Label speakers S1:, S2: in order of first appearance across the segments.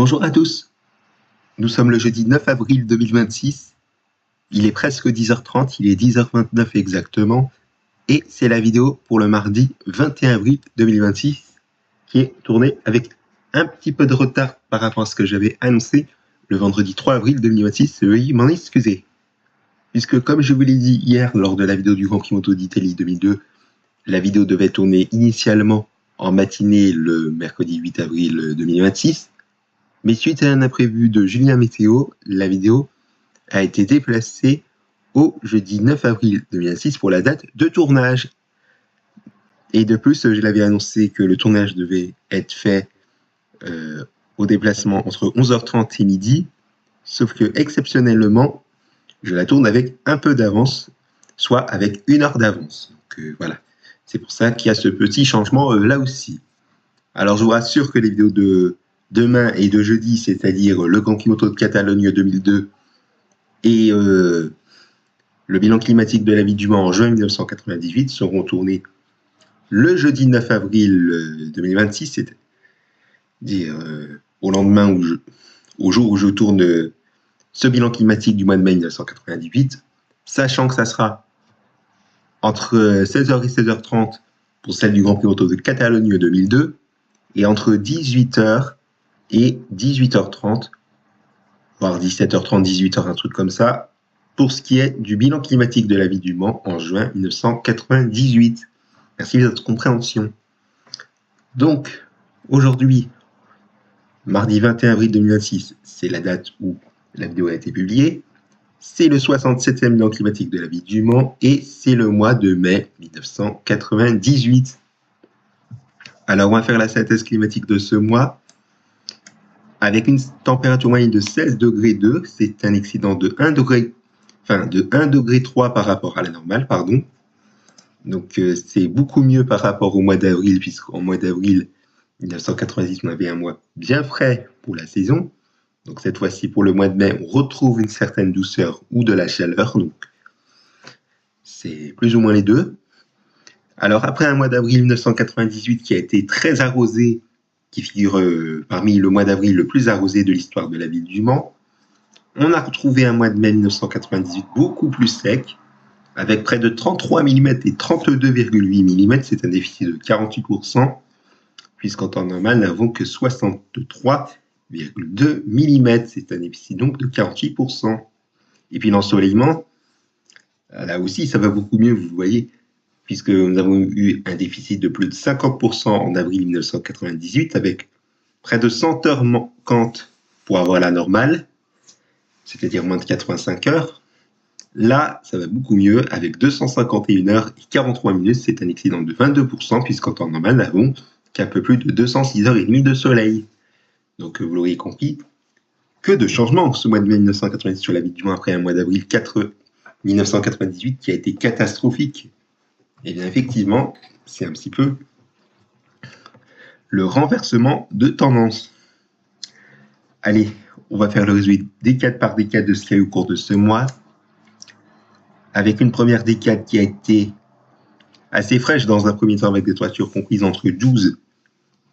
S1: Bonjour à tous, nous sommes le jeudi 9 avril 2026, il est presque 10h30, il est 10h29 exactement, et c'est la vidéo pour le mardi 21 avril 2026 qui est tournée avec un petit peu de retard par rapport à ce que j'avais annoncé le vendredi 3 avril 2026, veuillez m'en excuser. Puisque comme je vous l'ai dit hier lors de la vidéo du Grand Prix Moto d'Italie 2002, la vidéo devait tourner initialement en matinée le mercredi 8 avril 2026, mais suite à un imprévu de Julien Météo, la vidéo a été déplacée au jeudi 9 avril 2026 pour la date de tournage. Et de plus, je l'avais annoncé que le tournage devait être fait au déplacement entre 11h30 et midi, sauf que exceptionnellement, je la tourne avec un peu d'avance, soit avec 1 heure d'avance. Donc voilà, c'est pour ça qu'il y a ce petit changement là aussi. Alors je vous rassure que les vidéos de demain et de jeudi, c'est-à-dire le Grand Prix Moto de Catalogne 2002 et le bilan climatique de la vie du Mans en juin 1998 seront tournés le jeudi 9 avril 2026, c'est-à-dire au lendemain, au jour où je tourne ce bilan climatique du mois de mai 1998, sachant que ça sera entre 16h et 16h30 pour celle du Grand Prix Moto de Catalogne 2002 et entre 18h et 18h30, voire 17h30, 18h, un truc comme ça, pour ce qui est du bilan climatique de la vie du Mans en juin 1998. Merci de votre compréhension. Donc, aujourd'hui, mardi 21 avril 2026, c'est la date où la vidéo a été publiée. C'est le 67e bilan climatique de la vie du Mans et c'est le mois de mai 1998. Alors, on va faire la synthèse climatique de ce mois. Avec une température moyenne de 16 degrés 2, c'est un excédent de 1 degré, de 1 degré 3 par rapport à la normale, pardon. Donc c'est beaucoup mieux par rapport au mois d'avril, puisqu'en mois d'avril 1990, on avait un mois bien frais pour la saison. Donc cette fois-ci, pour le mois de mai, on retrouve une certaine douceur ou de la chaleur. Donc c'est plus ou moins les deux. Alors après un mois d'avril 1998 qui a été très arrosé, qui figure parmi le mois d'avril le plus arrosé de l'histoire de la ville du Mans, on a retrouvé un mois de mai 1998 beaucoup plus sec, avec près de 33 mm et 32,8 mm, c'est un déficit de 48%, puisqu'en temps normal, nous n'avons que 63,2 mm, c'est un déficit donc de 48%. Et puis l'ensoleillement, là aussi, ça va beaucoup mieux, vous voyez, puisque nous avons eu un déficit de plus de 50% en avril 1998, avec près de 100 heures manquantes pour avoir la normale, c'est-à-dire moins de 85 heures. Là, ça va beaucoup mieux, avec 251 heures et 43 minutes, c'est un excédent de 22%, puisqu'en temps normal, nous n'avons qu'un peu plus de 206 heures et demie de soleil. Donc, vous l'aurez compris, que de changements ce mois de mai 1998 sur la vie du Mans après un mois d'avril 1998 qui a été catastrophique. Et bien effectivement, c'est un petit peu le renversement de tendance. Allez, on va faire le résumé décade par décade de ce qu'il y a eu au cours de ce mois, avec une première décade qui a été assez fraîche dans un premier temps, avec des températures comprises entre 12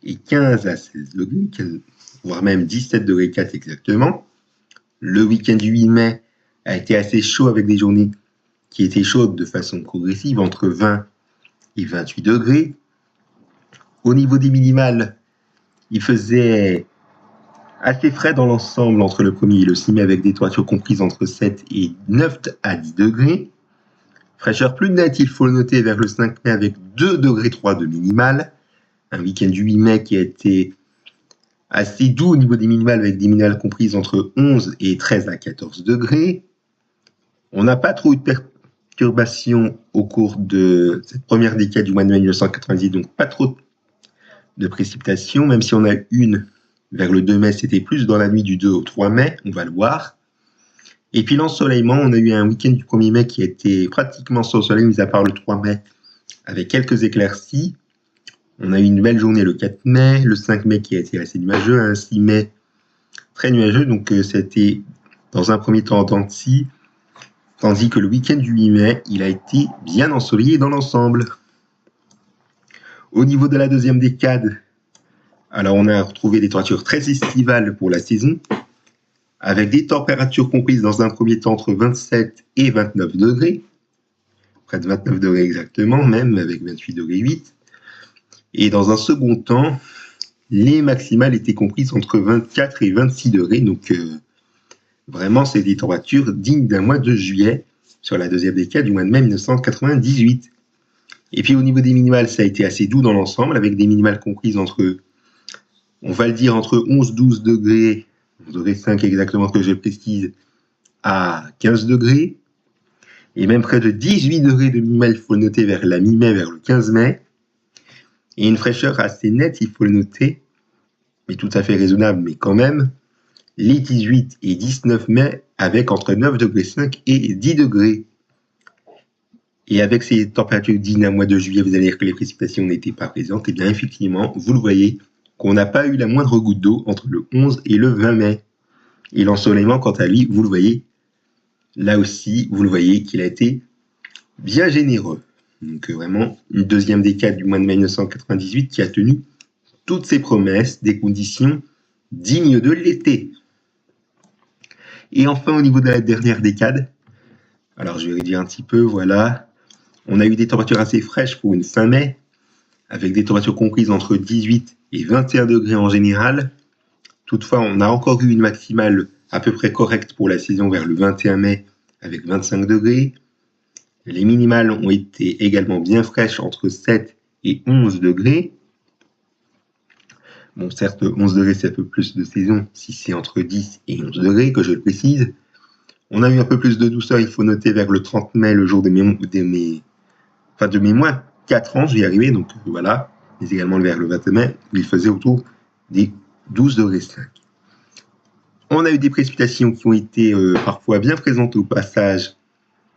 S1: et 15 à 16 degrés, voire même 17 degrés 4 exactement. Le week-end du 8 mai a été assez chaud, avec des journées qui étaient chaudes de façon progressive, entre 20 et 28 degrés. Au niveau des minimales, il faisait assez frais dans l'ensemble entre le 1er et le 6 mai, avec des températures comprises entre 7 et 9 à 10 degrés. Fraîcheur plus nette, il faut le noter, vers le 5 mai avec 2 degrés 3 de minimale. Un week-end du 8 mai qui a été assez doux au niveau des minimales, avec des minimales comprises entre 11 et 13 à 14 degrés. On n'a pas trop eu de perturbations au cours de cette première décade du mois de mai 1990, donc pas trop de précipitations, même si on a une vers le 2 mai, c'était plus dans la nuit du 2 au 3 mai, on va le voir. Et puis l'ensoleillement, on a eu un week-end du 1er mai qui a été pratiquement sans soleil, mis à part le 3 mai, avec quelques éclaircies. On a eu une belle journée le 4 mai, le 5 mai qui a été assez nuageux, un 6 mai très nuageux, donc c'était dans un premier temps en dents de scie, tandis que le week-end du 8 mai, il a été bien ensoleillé dans l'ensemble. Au niveau de la deuxième décade, Alors, on a retrouvé des températures très estivales pour la saison, avec des températures comprises dans un premier temps entre 27 et 29 degrés, près de 29 degrés exactement, même avec 28 degrés 8. Et dans un second temps, les maximales étaient comprises entre 24 et 26 degrés, donc vraiment, c'est des températures dignes d'un mois de juillet sur la deuxième décade du mois de mai 1998. Et puis au niveau des minimales, ça a été assez doux dans l'ensemble, avec des minimales comprises entre, on va le dire, entre 11-12 degrés, 11 degrés 5 exactement que je précise, à 15 degrés, et même près de 18 degrés de minimales, il faut le noter, vers la mi-mai, vers le 15 mai, et une fraîcheur assez nette, il faut le noter, mais tout à fait raisonnable, mais quand même, les 18 et 19 mai, avec entre 9 degrés 5 et 10 degrés. Et avec ces températures dignes d'un mois de juillet, vous allez dire que les précipitations n'étaient pas présentes. Et bien effectivement, vous le voyez, qu'on n'a pas eu la moindre goutte d'eau entre le 11 et le 20 mai. Et l'ensoleillement, quant à lui, vous le voyez, là aussi, vous le voyez qu'il a été bien généreux. Donc vraiment, une deuxième décade du mois de mai 1998 qui a tenu toutes ses promesses, des conditions dignes de l'été. Et enfin, au niveau de la dernière décade, alors je vais réduire un petit peu, voilà. On a eu des températures assez fraîches pour une fin mai, avec des températures comprises entre 18 et 21 degrés en général. Toutefois, on a encore eu une maximale à peu près correcte pour la saison vers le 21 mai, avec 25 degrés. Les minimales ont été également bien fraîches, entre 7 et 11 degrés. Bon, certes, 11 degrés, c'est un peu plus de saison, si c'est entre 10 et 11 degrés, que je le précise. On a eu un peu plus de douceur, il faut noter, vers le 30 mai, le jour de mes moins 4 ans, je vais y arriver, donc voilà, mais également vers le 20 mai, où il faisait autour des 12 degrés 5. On a eu des précipitations qui ont été parfois bien présentes au passage.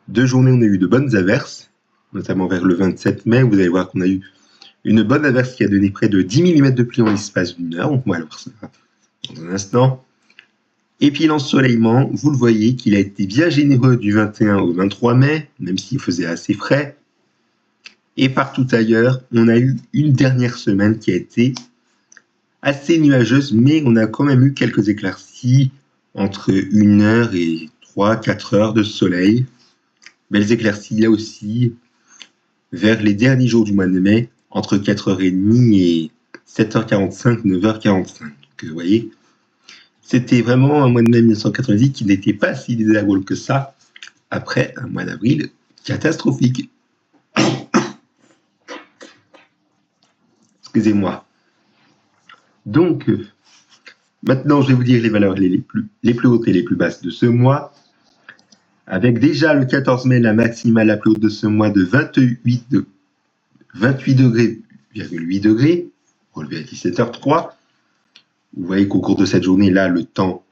S1: 2 journées, on a eu de bonnes averses, notamment vers le 27 mai, vous allez voir qu'on a eu une bonne averse qui a donné près de 10 mm de pluie en l'espace d'une heure, on va le voir ça dans un instant. Et puis l'ensoleillement, vous le voyez qu'il a été bien généreux du 21 au 23 mai, même s'il faisait assez frais. Et partout ailleurs, on a eu une dernière semaine qui a été assez nuageuse, mais on a quand même eu quelques éclaircies entre 1 heure et 3-4 heures de soleil. Belles éclaircies là aussi, vers les derniers jours du mois de mai, entre 4h30 et 7h45, 9h45. Donc vous voyez, c'était vraiment un mois de mai 1990 qui n'était pas si désagréable que ça, après un mois d'avril catastrophique. Excusez-moi. Donc, maintenant, je vais vous dire les valeurs les plus hautes et les plus basses de ce mois. Avec déjà le 14 mai, la maximale la plus haute de ce mois de 28 degrés, 8 degrés, relevé à 17h03. Vous voyez qu'au cours de cette journée-là, le temps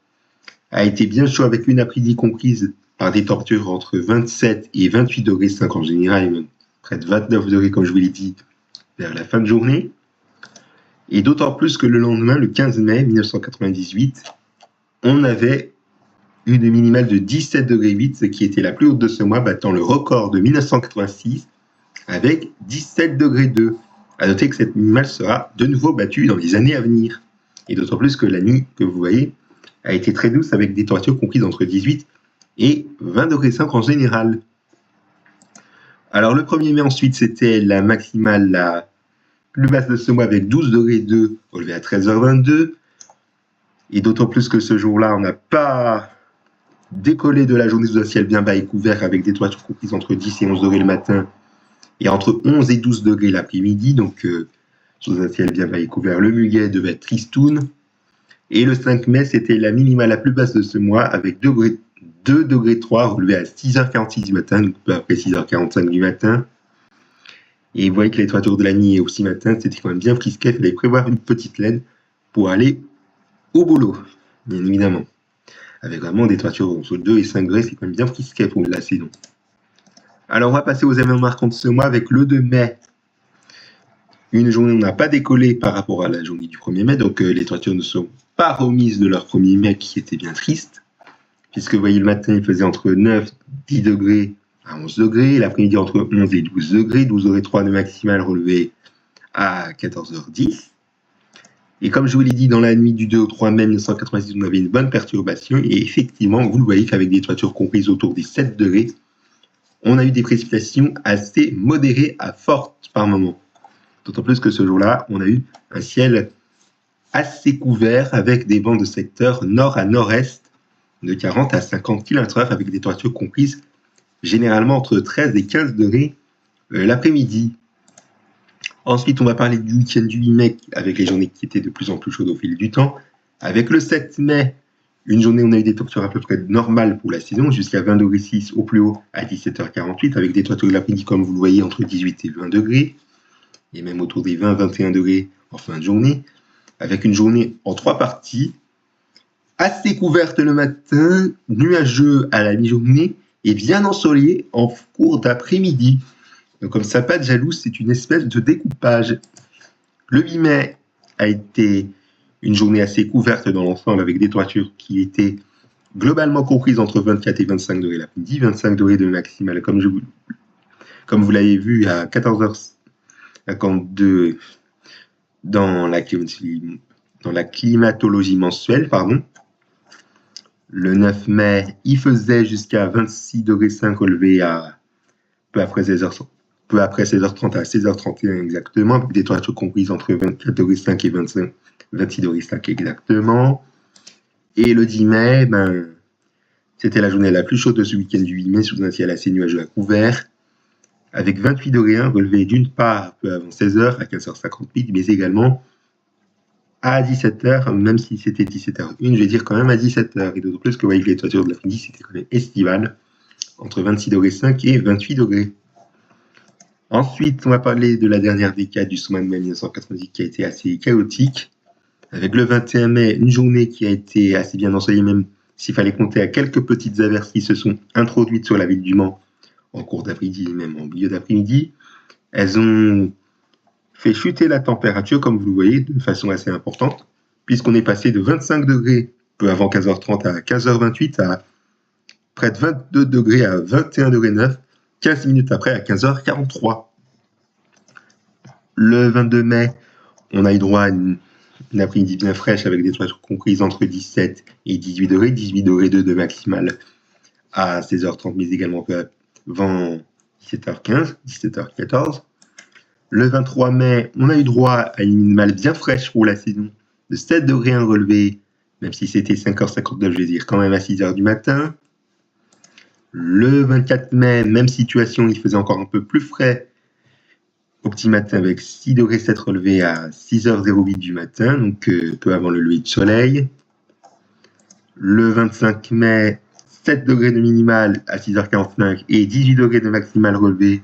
S1: a été bien chaud avec une après-midi comprise par des températures entre 27 et 28 degrés 5 en général, et même près de 29 degrés, comme je vous l'ai dit, vers la fin de journée. Et d'autant plus que le lendemain, le 15 mai 1998, on avait une minimale de 17 degrés 8, ce qui était la plus haute de ce mois, battant le record de 1986 avec 17 degrés 2. À noter que cette minimale sera de nouveau battue dans les années à venir. Et d'autant plus que la nuit que vous voyez a été très douce avec des températures comprises entre 18 et 20 degrés 5 en général. Alors le 1er mai ensuite, c'était la maximale la plus basse de ce mois avec 12 degrés 2 relevé à 13h22. Et d'autant plus que ce jour-là, on n'a pas décollé de la journée sous un ciel bien bas et couvert avec des températures comprises entre 10 et 11 degrés le matin et entre 11 et 12 degrés l'après-midi. Donc, sous un ciel bien bas et couvert, le muguet devait être tristoun. Et le 5 mai, c'était la minimale la plus basse de ce mois avec 2 degrés 3 relevé à 6h46 du matin, donc peu après 6h45 du matin. Et vous voyez que les températures de la nuit et aussi matin, c'était quand même bien frisquet. Il fallait prévoir une petite laine pour aller au boulot, bien évidemment. Avec vraiment des températures entre 2 et 5 degrés, c'est quand même bien frisquet pour la saison. Alors, on va passer aux événements marquants de ce mois avec le 2 mai. Une journée où on n'a pas décollé par rapport à la journée du 1er mai, donc les températures ne sont pas remises de leur 1er mai qui était bien triste. Puisque vous voyez, le matin, il faisait entre 9, 10 degrés à 11 degrés, l'après-midi entre 11 et 12 degrés, 12 degrés 3 de maximale relevé à 14h10. Et comme je vous l'ai dit, dans la nuit du 2 au 3 mai 1986, on avait une bonne perturbation. Et effectivement, vous le voyez qu'avec des températures comprises autour des 7 degrés, on a eu des précipitations assez modérées à fortes par moment. D'autant plus que ce jour-là, on a eu un ciel assez couvert avec des vents de secteur nord à nord-est de 40 à 50 km/h avec des températures comprises généralement entre 13 et 15 degrés l'après-midi. Ensuite, on va parler du week-end du 8 mai avec les journées qui étaient de plus en plus chaudes au fil du temps. Avec le 7 mai, une journée où on a eu des températures à peu près normales pour la saison, jusqu'à 20,6 degrés au plus haut à 17h48, avec des températures de l'après-midi, comme vous le voyez, entre 18 et 20 degrés, et même autour des 20-21 degrés en fin de journée, avec une journée en 3 parties, assez couverte le matin, nuageux à la mi-journée, et bien ensoleillé en cours d'après-midi. Donc comme ça, pas de jaloux, c'est une espèce de découpage. Le 8 mai a été une journée assez couverte dans l'ensemble avec des températures qui étaient globalement comprises entre 24 et 25 degrés l'après-midi, 25 degrés de maximale comme vous l'avez vu à 14h52 dans la climatologie mensuelle. Le 9 mai, il faisait jusqu'à 26,5 degrés relevé à peu après 16h30 à 16h31 exactement, avec des températures comprises entre 24,5 degrés et 26 degrés exactement. Et le 10 mai, c'était la journée la plus chaude de ce week-end du 8 mai, sous un ciel assez nuageux à couvert, avec 28 degrés relevé d'une part peu avant 16h à 15h58, mais également à 17h, même si c'était 17h01, je vais dire quand même à 17h. Et d'autant plus que les températures de l'après-midi, c'était quand même estival, entre 26,5 degrés et 28 degrés. Ensuite, on va parler de la dernière décade du mois de mai 1990 qui a été assez chaotique. Avec le 21 mai, une journée qui a été assez bien ensoleillée, même s'il fallait compter à quelques petites averses qui se sont introduites sur la ville du Mans en cours d'après-midi, même en milieu d'après-midi. Elles ont fait chuter la température, comme vous le voyez, de façon assez importante, puisqu'on est passé de 25 degrés peu avant 15h30 à 15h28 à près de 22 degrés à 21 degrés 9, 15 minutes après à 15h43. Le 22 mai, on a eu droit à une après-midi bien fraîche avec des températures comprises entre 17 et 18 degrés, 18 degrés de maximale à 16h30, mais également peu avant 17h15, 17h14. Le 23 mai, on a eu droit à une minimale bien fraîche pour la saison de 7 degrés relevé, même si c'était 5h59, je vais dire, quand même à 6h du matin. Le 24 mai, même situation, il faisait encore un peu plus frais au petit matin avec 6 degrés 7 relevé à 6h08 du matin, donc peu avant le lever du soleil. Le 25 mai, 7 degrés de minimal à 6h45 et 18 degrés de maximal relevé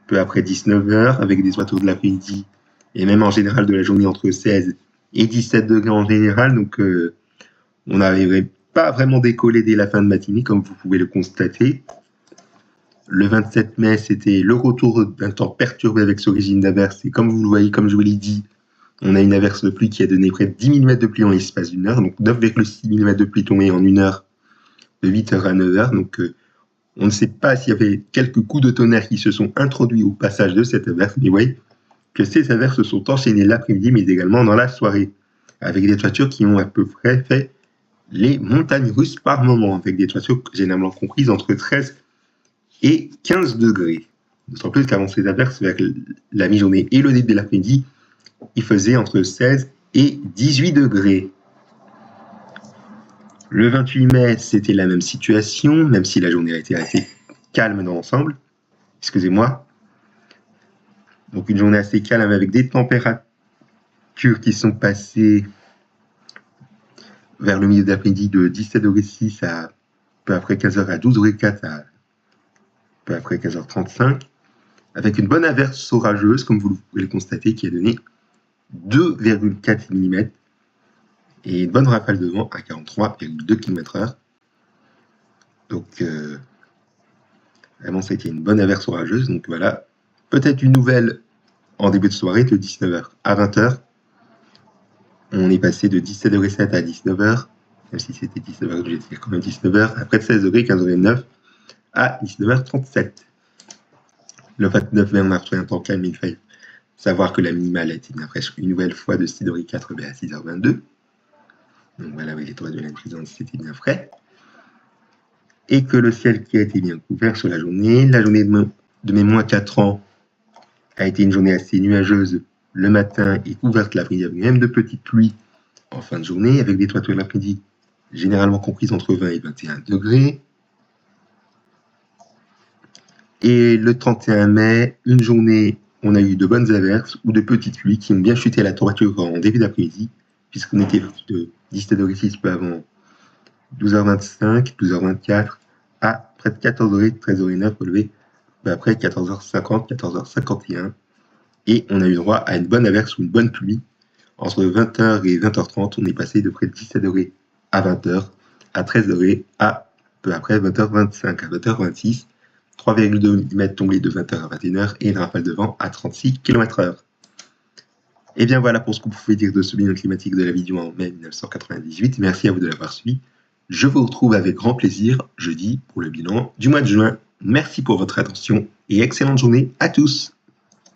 S1: peu après 19h, avec des températures de l'après-midi et même en général de la journée entre 16 et 17 degrés en général. Donc on n'arriverait pas vraiment décollé dès la fin de matinée, comme vous pouvez le constater. Le 27 mai, c'était le retour d'un temps perturbé avec ses origines d'averses. Et comme vous le voyez, comme je vous l'ai dit, on a une averse de pluie qui a donné près de 10 mm de pluie en l'espace d'une heure. Donc 9,6 mm de pluie tombée en une heure, de 8h à 9h. Donc on ne sait pas s'il y avait quelques coups de tonnerre qui se sont introduits au passage de cette averse. Mais vous voyez que ces averses se sont enchaînées l'après-midi, mais également dans la soirée, avec des toitures qui ont à peu près fait les montagnes russes par moment, avec des toitures généralement comprises entre 13 et 15 degrés. D'autant plus qu'avant ces averses, vers la mi-journée et le début de l'après-midi, il faisait entre 16 et 18 degrés. Le 28 mai, c'était la même situation, même si la journée a été assez calme dans l'ensemble. Excusez-moi. Donc une journée assez calme avec des températures qui sont passées vers le milieu d'après-midi de 17,6 degrés à peu après 15h à 12,4 degrés à peu après 15h35, avec une bonne averse orageuse, comme vous pouvez le constater, qui a donné 2,4 mm et une bonne rafale de vent à 43,2 km/h. Donc, vraiment, ça a été une bonne averse orageuse. Donc voilà, peut-être une nouvelle en début de soirée, de 19h à 20h. On est passé de 17,7 degrés à 19h, même si c'était 19h, je vais dire quand même 19h, après de 16 degrés, 15 degrés 9 à 19h37. Le 29 mai, on a retrouvé un temps calme, il fait Savoir que la minimale a été bien fraîche une nouvelle fois de 6,4 à 6h22. Donc voilà, oui, les toits de la présente, c'était bien frais. Et que le ciel qui a été bien couvert sur la journée de mes moins 4 ans a été une journée assez nuageuse le matin et couverte l'après-midi, avec même de petites pluies en fin de journée, avec des températures l'après-midi généralement comprises entre 20 et 21 degrés. Et le 31 mai, une journée, on a eu de bonnes averses ou de petites pluies qui ont bien chuté la température en début d'après-midi, puisqu'on était de 17 degrés 6 peu avant 12h25, 12h24, à près de 14 degrés, 13 degrés 9 relevé après 14h50, 14h51. Et on a eu droit à une bonne averse ou une bonne pluie. Entre 20h et 20h30, on est passé de près de 17 degrés à 20h, à 13 degrés à peu après 20h25, à 20h26, 3,2 mm tombés de 20h à 21h et une rafale de vent à 36 km/h. Et bien voilà pour ce que vous pouvez dire de ce bilan climatique de la vidéo en mai 1998. Merci à vous de l'avoir suivi. Je vous retrouve avec grand plaisir jeudi pour le bilan du mois de juin. Merci pour votre attention et excellente journée à tous.